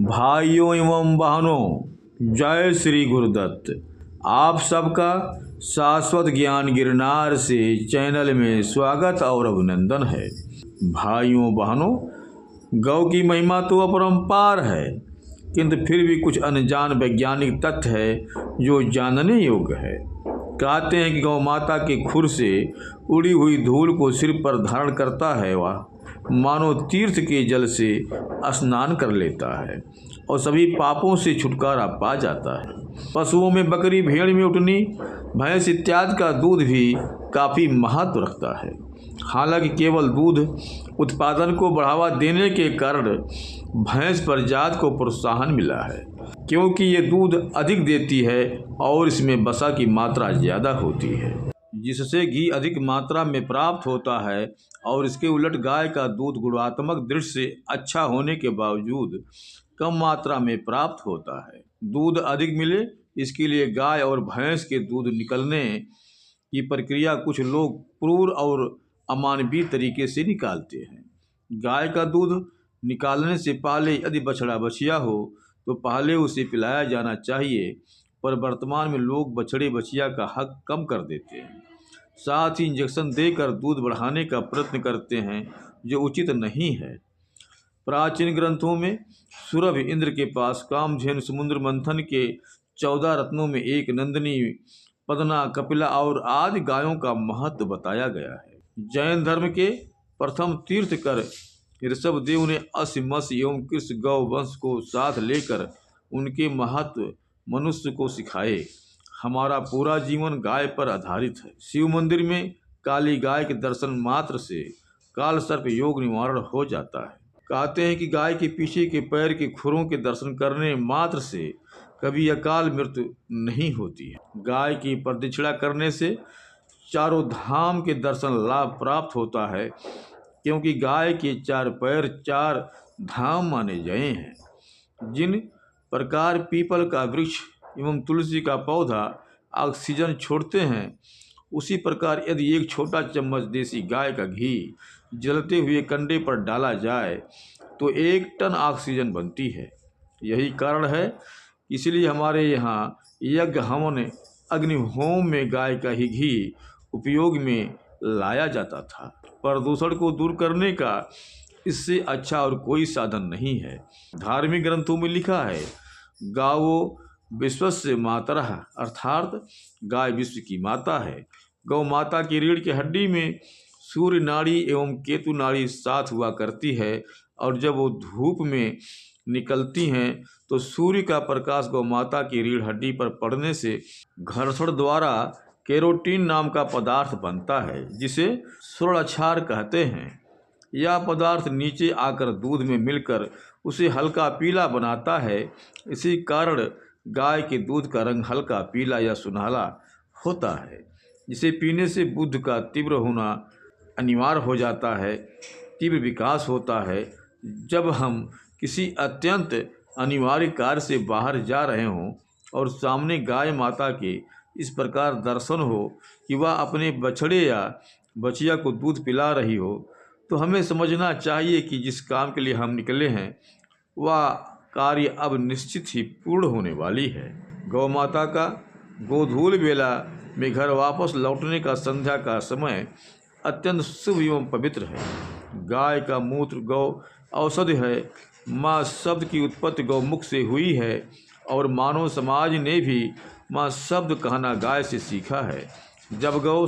भाइयों एवं बहनों, जय श्री गुरुदत्त। आप सबका शाश्वत ज्ञान गिरनार से चैनल में स्वागत और अभिनंदन है। भाइयों बहनों, गौ की महिमा तो अपरंपार है, किंतु फिर भी कुछ अनजान वैज्ञानिक तथ्य है जो जानने योग्य है। कहते हैं कि गौ माता के खुर से उड़ी हुई धूल को सिर पर धारण करता है वह मानो तीर्थ के जल से स्नान कर लेता है और सभी पापों से छुटकारा पा जाता है। पशुओं में बकरी, भेड़ में उटनी, भैंस इत्यादि का दूध भी काफ़ी महत्व रखता है। हालांकि केवल दूध उत्पादन को बढ़ावा देने के कारण भैंस प्रजाति को प्रोत्साहन मिला है, क्योंकि ये दूध अधिक देती है और इसमें वसा की मात्रा ज़्यादा होती है, जिससे घी अधिक मात्रा में प्राप्त होता है। और इसके उलट गाय का दूध गुणात्मक दृष्टि से अच्छा होने के बावजूद कम मात्रा में प्राप्त होता है। दूध अधिक मिले इसके लिए गाय और भैंस के दूध निकलने की प्रक्रिया कुछ लोग क्रूर और अमानवीय तरीके से निकालते हैं। गाय का दूध निकालने से पहले यदि बछड़ा बछिया हो तो पहले उसे पिलाया जाना चाहिए, पर वर्तमान में लोग बछड़े बछिया का हक कम कर देते हैं, साथ ही इंजेक्शन देकर दूध बढ़ाने का प्रयत्न करते हैं, जो उचित नहीं है। प्राचीन ग्रंथों में सुरभ इंद्र के पास कामधेनु समुद्र मंथन के 14 रत्नों में एक नंदिनी, पदना, कपिला और आदि गायों का महत्व बताया गया है। जैन धर्म के प्रथम तीर्थकर ऋषभदेव ने अश्व, मत्स्य एवं कृष्ण गौ वंश को साथ लेकर उनके महत्व मनुष्य को सिखाए। हमारा पूरा जीवन गाय पर आधारित है। शिव मंदिर में काली गाय के दर्शन मात्र से काल सर्प योग निवारण हो जाता है। कहते हैं कि गाय के पीछे के पैर के खुरों के दर्शन करने मात्र से कभी अकाल मृत्यु नहीं होती है। गाय की प्रदक्षिणा करने से चारों धाम के दर्शन लाभ प्राप्त होता है, क्योंकि गाय के 4 पैर 4 धाम माने गए हैं। जिन प्रकार पीपल का वृक्ष एवं तुलसी का पौधा ऑक्सीजन छोड़ते हैं, उसी प्रकार यदि एक छोटा चम्मच देसी गाय का घी जलते हुए कंडे पर डाला जाए तो 1 टन ऑक्सीजन बनती है। यही कारण है इसलिए हमारे यहाँ यज्ञ हवन अग्निहोम में गाय का ही घी उपयोग में लाया जाता था। प्रदूषण को दूर करने का इससे अच्छा और कोई साधन नहीं है। धार्मिक ग्रंथों में लिखा है, गावो विश्वस्य मातरः, अर्थात गाय विश्व की माता है। गौ माता की रीढ़ की हड्डी में सूर्य नाड़ी एवं केतु नाड़ी साथ हुआ करती है, और जब वो धूप में निकलती हैं तो सूर्य का प्रकाश गौ माता की रीढ़ हड्डी पर पड़ने से घर्षण द्वारा केरोटीन नाम का पदार्थ बनता है, जिसे स्वर्णाक्षार कहते हैं। यह पदार्थ नीचे आकर दूध में मिलकर उसे हल्का पीला बनाता है। इसी कारण गाय के दूध का रंग हल्का पीला या सुनहला होता है, जिसे पीने से बुद्ध का तीव्र होना अनिवार्य हो जाता है, तीव्र विकास होता है। जब हम किसी अत्यंत अनिवार्य कार्य से बाहर जा रहे हों और सामने गाय माता के इस प्रकार दर्शन हो कि वह अपने बछड़े या बछिया को दूध पिला रही हो, तो हमें समझना चाहिए कि जिस काम के लिए हम निकले हैं वह कार्य अब निश्चित ही पूर्ण होने वाली है। गौ माता का गोधूल बेला में घर वापस लौटने का संध्या का समय अत्यंत शुभ एवं पवित्र है। गाय का मूत्र गौ औषधि है। माँ शब्द की उत्पत्ति गौमुख से हुई है और मानव समाज ने भी माँ शब्द कहना गाय से सीखा है। जब गौ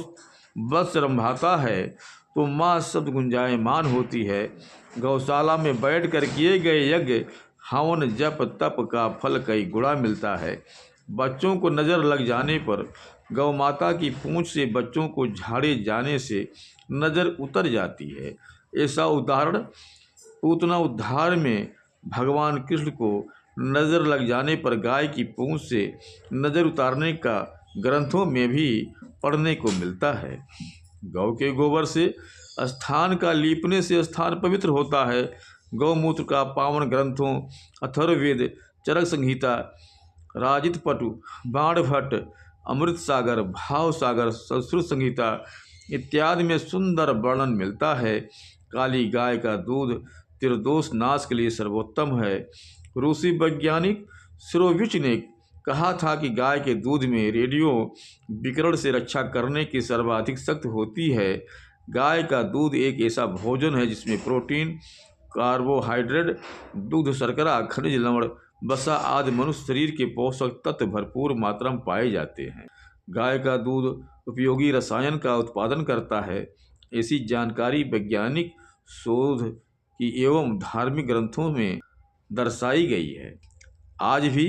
वत्स रंभाता है तो माँ शब्द गुंजायमान होती है। गौशाला में बैठकर किए गए यज्ञ हवन जप तप का फल कई गुणा मिलता है। बच्चों को नज़र लग जाने पर गौ माता की पूंछ से बच्चों को झाड़े जाने से नज़र उतर जाती है। ऐसा उदाहरण पूतना उद्धार में भगवान कृष्ण को नज़र लग जाने पर गाय की पूंछ से नज़र उतारने का ग्रंथों में भी पढ़ने को मिलता है। गौ के गोबर से स्थान का लीपने से स्थान पवित्र होता है। गौमूत्र का पावन ग्रंथों अथर्ववेद, चरक संहिता, राजितपटु, बाणभट्ट, अमृत सागर, भाव सागर, संस्कृत संहिता इत्यादि में सुंदर वर्णन मिलता है। काली गाय का दूध त्रिदोष नाश के लिए सर्वोत्तम है। रूसी वैज्ञानिक सिरोविच ने कहा था कि गाय के दूध में रेडियो विकिरण से रक्षा करने की सर्वाधिक शक्ति होती है। गाय का दूध एक ऐसा भोजन है जिसमें प्रोटीन, कार्बोहाइड्रेट, दूध, शर्करा, खनिज लवण, वसा आदि मनुष्य शरीर के पोषक तत्व भरपूर मात्रा में पाए जाते हैं। गाय का दूध उपयोगी रसायन का उत्पादन करता है। ऐसी जानकारी वैज्ञानिक शोध की एवं धार्मिक ग्रंथों में दर्शाई गई है। आज भी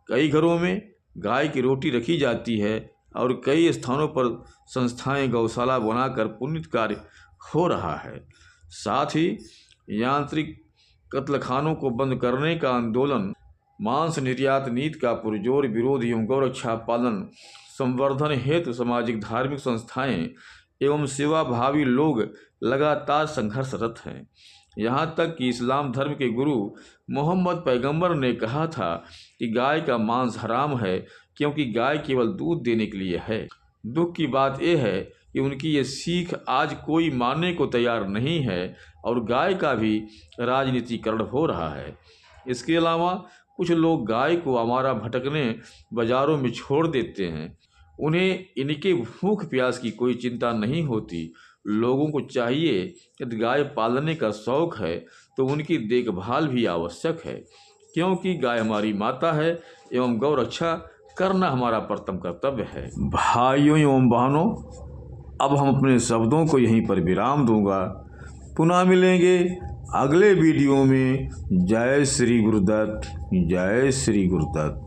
कई घरों में गाय की रोटी रखी जाती है और कई स्थानों पर संस्थाएं गौशाला बनाकर पुण्य कार्य हो रहा है। साथ ही यांत्रिक कत्लखानों को बंद करने का आंदोलन, मांस निर्यात नीति का पुरजोर विरोध एवं गौरक्षा पालन संवर्धन हेतु सामाजिक धार्मिक संस्थाएं एवं सेवाभावी लोग लगातार संघर्षरत हैं। यहाँ तक कि इस्लाम धर्म के गुरु मोहम्मद पैगंबर ने कहा था कि गाय का मांस हराम है क्योंकि गाय केवल दूध देने के लिए है। दुख की बात यह है कि उनकी ये सीख आज कोई मानने को तैयार नहीं है और गाय का भी राजनीतिकरण हो रहा है। इसके अलावा कुछ लोग गाय को आवारा भटकने बाजारों में छोड़ देते हैं। उन्हें इनके भूख प्यास की कोई चिंता नहीं होती। लोगों को चाहिए यदि गाय पालने का शौक है तो उनकी देखभाल भी आवश्यक है, क्योंकि गाय हमारी माता है एवं गौ रक्षा करना हमारा प्रथम कर्तव्य है। भाइयों एवं बहनों, अब हम अपने शब्दों को यहीं पर विराम दूंगा। पुनः मिलेंगे अगले वीडियो में। जय श्री गुरुदत्त, जय श्री गुरुदत्त।